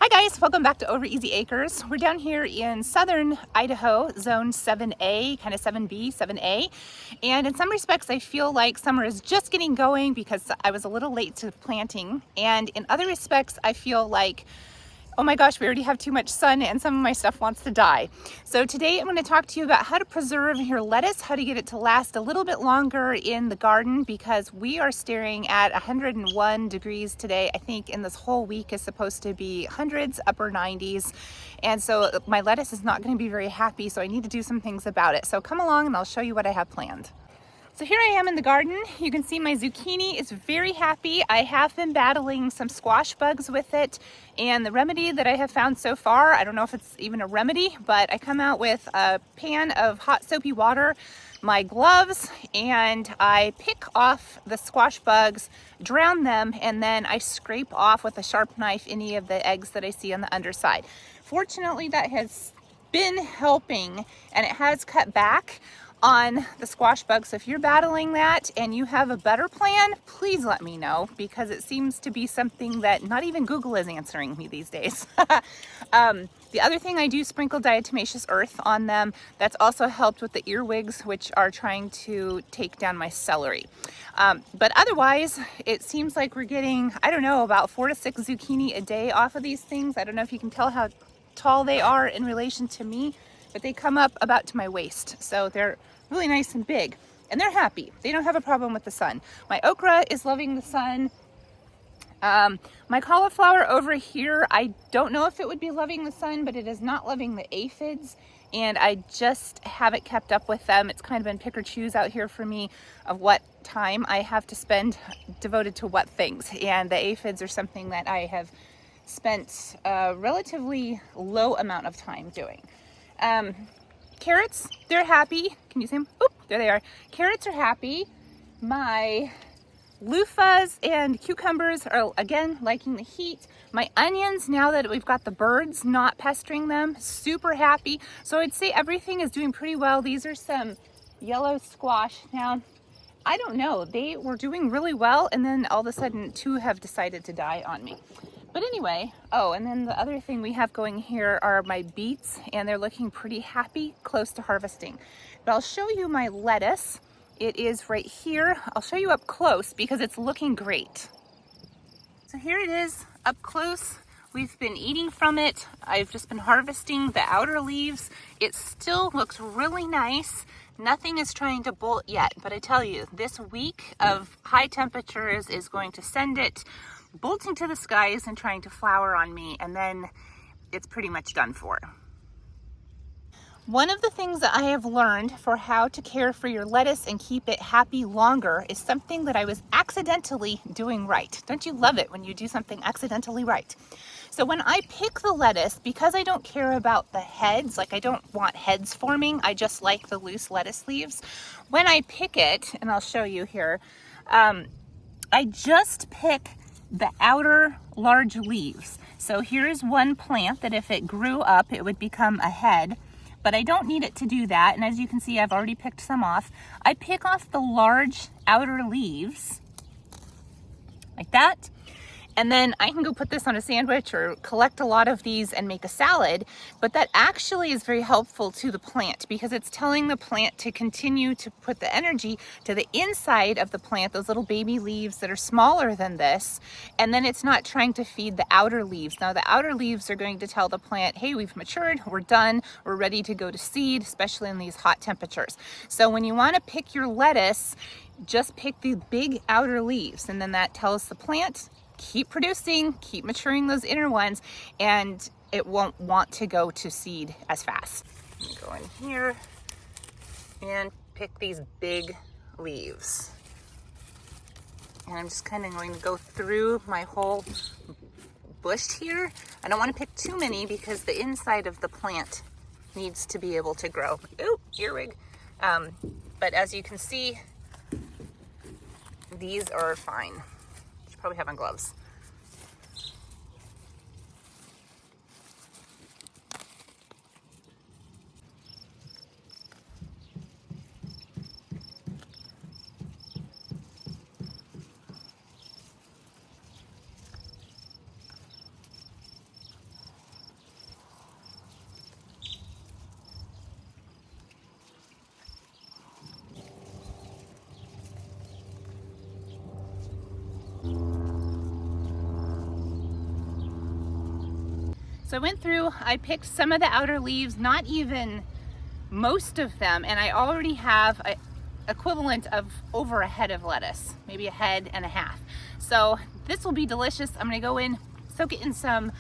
Hi guys, welcome back to Over Easy Acres. We're down here in southern Idaho, zone 7A, kind of 7B, 7A. And in some respects, I feel like summer is just getting going because I was a little late to planting. And in other respects, I feel like, oh my gosh, we already have too much sun and some of my stuff wants to die. So today I'm going to talk to you about how to preserve your lettuce, how to get it to last a little bit longer in the garden, because we are staring at 101 degrees today. I think in this whole week is supposed to be hundreds, upper 90s. And so my lettuce is not going to be very happy, so I need to do some things about it. So come along and I'll show you what I have planned. So here I am in the garden. You can see my zucchini is very happy. I have been battling some squash bugs with it, and the remedy that I have found so far, I don't know if it's even a remedy, but I come out with a pan of hot soapy water, my gloves, and I pick off the squash bugs, drown them, and then I scrape off with a sharp knife any of the eggs that I see on the underside. Fortunately, that has been helping, and it has cut back on the squash bugs. So if you're battling that and you have a better plan, please let me know, because it seems to be something that not even Google is answering me these days. The other thing, I do sprinkle diatomaceous earth on them. That's also helped with the earwigs, which are trying to take down my celery. But otherwise, it seems like we're getting, I don't know, about 4 to 6 zucchini a day off of these things. I don't know if you can tell how tall they are in relation to me, but they come up about to my waist. So they're really nice and big, and they're happy. They don't have a problem with the sun. My okra is loving the sun. My cauliflower over here, I don't know if it would be loving the sun, but it is not loving the aphids, and I just haven't kept up with them. It's kind of been pick or choose out here for me of what time I have to spend devoted to what things, and the aphids are something that I have spent a relatively low amount of time doing. Carrots, they're happy. Can you see them? Oop, there they are. Carrots are happy. My loofahs and cucumbers are, again, liking the heat. My onions, now that we've got the birds not pestering them, super happy. So I'd say everything is doing pretty well. These are some yellow squash. Now, I don't know, they were doing really well, and then all of a sudden 2 have decided to die on me. But anyway, oh, and then the other thing we have going here are my beets, and they're looking pretty happy, close to harvesting. But I'll show you my lettuce. It is right here. I'll show you up close because it's looking great. So here it is up close. We've been eating from it. I've just been harvesting the outer leaves. It still looks really nice. Nothing is trying to bolt yet, but I tell you, this week of high temperatures is going to send it bolting to the skies and trying to flower on me, and then it's pretty much done for. One of the things that I have learned for how to care for your lettuce and keep it happy longer is something that I was accidentally doing right. Don't you love it when you do something accidentally right? So when I pick the lettuce, because I don't care about the heads, like I don't want heads forming, I just like the loose lettuce leaves. When I pick it, and I'll show you here, I just pick the outer large leaves. So here's one plant that if it grew up, it would become a head, but I don't need it to do that. And as you can see, I've already picked some off. I pick off the large outer leaves like that. And then I can go put this on a sandwich or collect a lot of these and make a salad. But that actually is very helpful to the plant because it's telling the plant to continue to put the energy to the inside of the plant, those little baby leaves that are smaller than this. And then it's not trying to feed the outer leaves. Now the outer leaves are going to tell the plant, hey, we've matured, we're done, we're ready to go to seed, especially in these hot temperatures. So when you want to pick your lettuce, just pick the big outer leaves, and then that tells the plant, keep producing, keep maturing those inner ones, and it won't want to go to seed as fast. Go in here and pick these big leaves. And I'm just kind of going to go through my whole bush here. I don't want to pick too many because the inside of the plant needs to be able to grow. Ooh, earwig. But as you can see, these are fine. Should probably have on gloves. So I went through, I picked some of the outer leaves, not even most of them, and I already have a equivalent of over a head of lettuce, maybe a head and a half. So this will be delicious. I'm gonna go in, soak it in some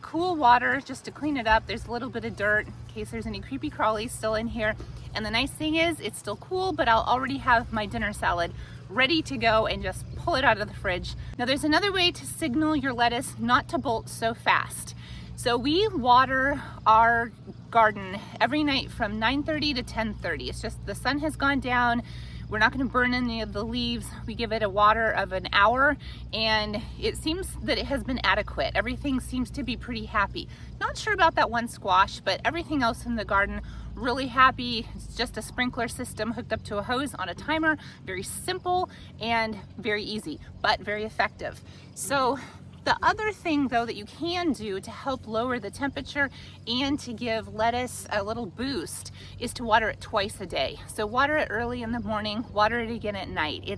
cool water just to clean it up. There's a little bit of dirt in case there's any creepy crawlies still in here. And the nice thing is it's still cool, but I'll already have my dinner salad ready to go and just pull it out of the fridge. Now there's another way to signal your lettuce not to bolt so fast. So we water our garden every night from 9:30 to 10:30. It's just the sun has gone down. We're not going to burn any of the leaves. We give it a water of an hour, and it seems that it has been adequate. Everything seems to be pretty happy. Not sure about that one squash, but everything else in the garden really happy. It's just a sprinkler system hooked up to a hose on a timer. Very simple and very easy, but very effective. So the other thing though that you can do to help lower the temperature and to give lettuce a little boost is to water it twice a day. So water it early in the morning, water it again at night.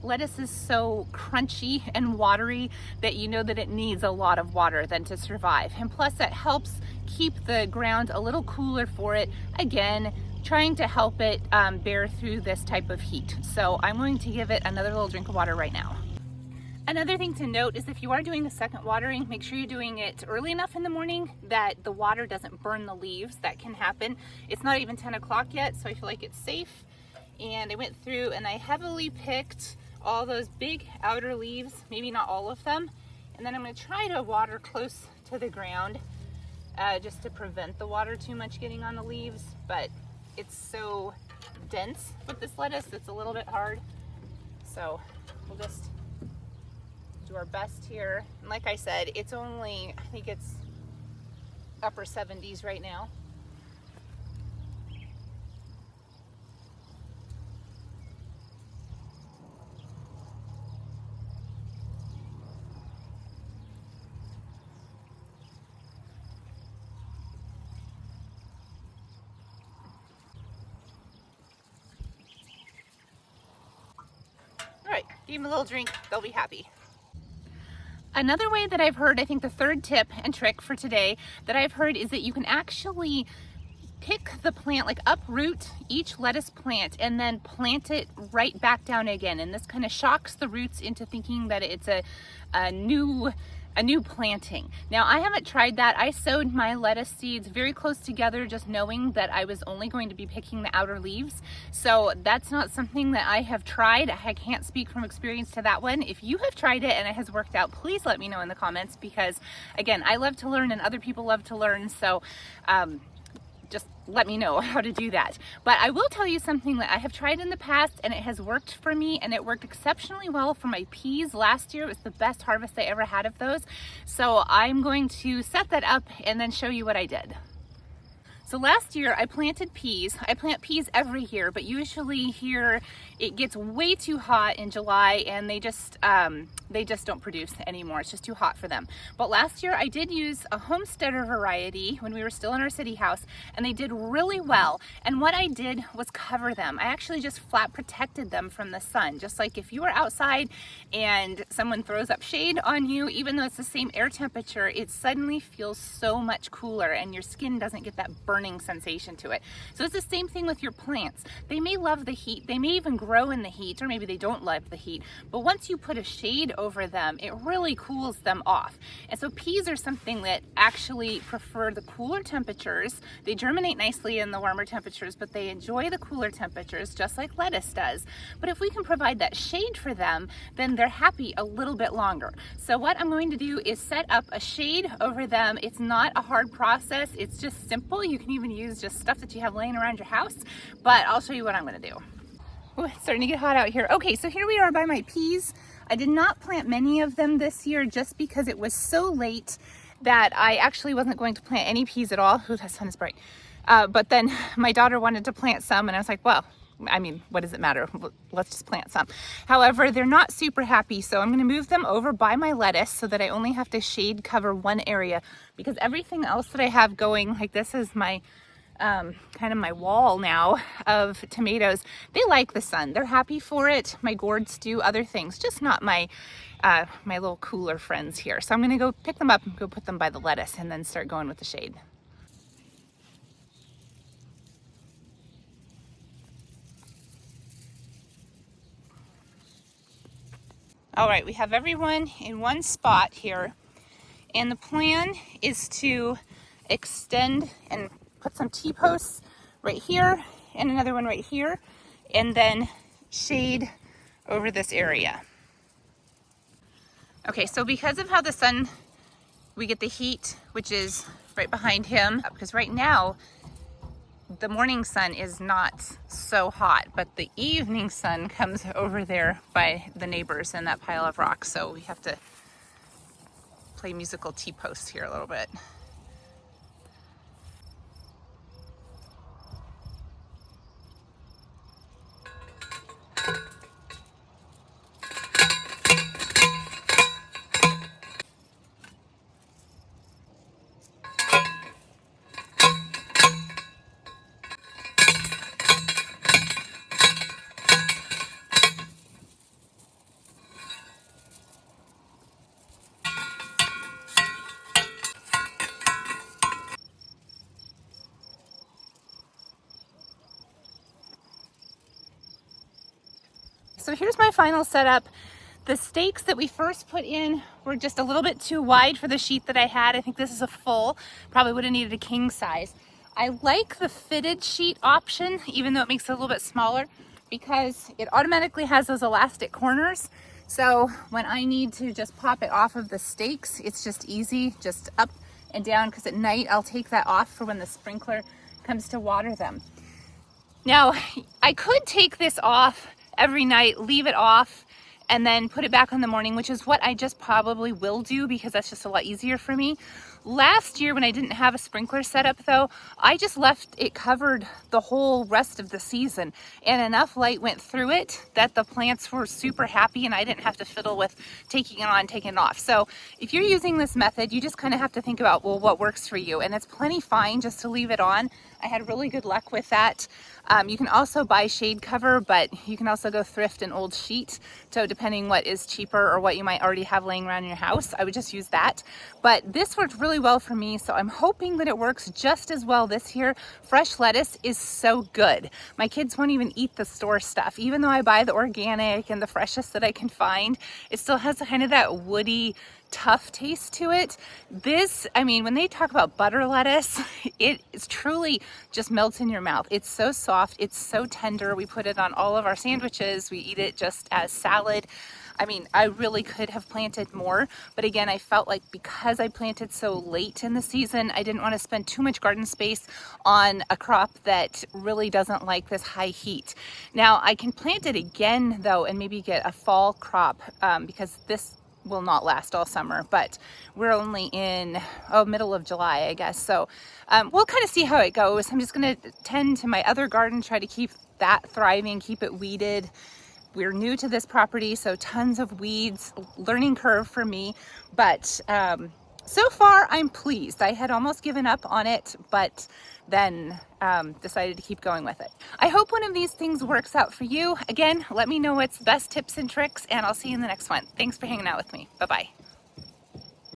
Lettuce is so crunchy and watery that you know that it needs a lot of water then to survive. And plus that helps keep the ground a little cooler for it. Again, trying to help it bear through this type of heat. So I'm going to give it another little drink of water right now. Another thing to note is if you are doing the second watering, make sure you're doing it early enough in the morning that the water doesn't burn the leaves. That can happen. It's not even 10 o'clock yet, so I feel like it's safe. And I went through and I heavily picked all those big outer leaves, maybe not all of them. And then I'm going to try to water close to the ground just to prevent the water too much getting on the leaves. But it's so dense with this lettuce, it's a little bit hard. So we'll just do our best here. And like I said, it's only, I think it's upper 70s right now. All right, give them a little drink, they'll be happy. Another way that I've heard, I think the third tip and trick for today that I've heard is that you can actually pick the plant, like uproot each lettuce plant and then plant it right back down again. And this kind of shocks the roots into thinking that it's a new planting. Now I haven't tried that. I sowed my lettuce seeds very close together, just knowing that I was only going to be picking the outer leaves. So that's not something that I have tried. I can't speak from experience to that one. If you have tried it and it has worked out, please let me know in the comments, because again, I love to learn and other people love to learn. So just let me know how to do that. But I will tell you something that I have tried in the past and it has worked for me, and it worked exceptionally well for my peas last year. It was the best harvest I ever had of those. So I'm going to set that up and then show you what I did. So last year I planted peas. I plant peas every year, but usually here it gets way too hot in July and they just don't produce anymore. It's just too hot for them. But last year I did use a Homesteader variety when we were still in our city house, and they did really well. And what I did was cover them. I actually just flat protected them from the sun. Just like if you were outside and someone throws up shade on you, even though it's the same air temperature, it suddenly feels so much cooler and your skin doesn't get that burning sensation to it. So it's the same thing with your plants. They may love the heat, they may even grow in the heat, or maybe they don't love the heat, but once you put a shade over them, it really cools them off. And so peas are something that actually prefer the cooler temperatures. They germinate nicely in the warmer temperatures, but they enjoy the cooler temperatures just like lettuce does. But if we can provide that shade for them, then they're happy a little bit longer. So what I'm going to do is set up a shade over them. It's not a hard process, it's just simple. You can even use just stuff that you have laying around your house, but I'll show you what I'm going to do. Oh, it's starting to get hot out here. Okay, so here we are by my peas. I did not plant many of them this year just because it was so late that I actually wasn't going to plant any peas at all. Ooh, that sun is bright. But then my daughter wanted to plant some and I was like, well, I mean, what does it matter? Let's just plant some. However, they're not super happy, so I'm going to move them over by my lettuce so that I only have to shade cover one area, because everything else that I have going, like this is my kind of my wall now of tomatoes. They like the sun. They're happy for it. My gourds do other things, just not my my little cooler friends here. So I'm gonna go pick them up and go put them by the lettuce and then start going with the shade. All right, we have everyone in one spot here, and the plan is to extend and put some T-posts right here and another one right here, and then shade over this area. Okay, so because of how the sun, we get the heat, which is right behind him, because right now the morning sun is not so hot, but the evening sun comes over there by the neighbors and that pile of rocks. So we have to play musical T-posts here a little bit. So here's my final setup. The stakes that we first put in were just a little bit too wide for the sheet that I had. I think this is a full, probably would have needed a king size. I like the fitted sheet option, even though it makes it a little bit smaller, because it automatically has those elastic corners. So when I need to just pop it off of the stakes, it's just easy, just up and down, because at night I'll take that off for when the sprinkler comes to water them. Now, I could take this off every night, leave it off, and then put it back on the morning, which is what I just probably will do because that's just a lot easier for me. Last year when I didn't have a sprinkler setup though, I just left it covered the whole rest of the season, and enough light went through it that the plants were super happy and I didn't have to fiddle with taking it on, taking it off. So if you're using this method, you just kind of have to think about, well, what works for you, and it's plenty fine just to leave it on. I had really good luck with that. You can also buy shade cover, but you can also go thrift an old sheet. So depending what is cheaper or what you might already have laying around in your house, I would just use that. But this worked really well for me, so I'm hoping that it works just as well this year. Fresh lettuce is so good. My kids won't even eat the store stuff. Even though I buy the organic and the freshest that I can find, it still has kind of that woody, tough taste to it. This, I mean, when they talk about butter lettuce, it is truly just melts in your mouth. It's so soft, it's so tender. We put it on all of our sandwiches. We eat it just as salad. I mean, I really could have planted more, but again, I felt like because I planted so late in the season, I didn't want to spend too much garden space on a crop that really doesn't like this high heat. Now, I can plant it again though and maybe get a fall crop because this will not last all summer, but we're only in middle of July, I guess. So we'll kind of see how it goes. I'm just going to tend to my other garden, try to keep that thriving, keep it weeded. We're new to this property, so tons of weeds, learning curve for me, but so far I'm pleased. I had almost given up on it, but then decided to keep going with it. I hope one of these things works out for you. Again, let me know what's best tips and tricks, and I'll see you in the next one. Thanks for hanging out with me. Bye-bye.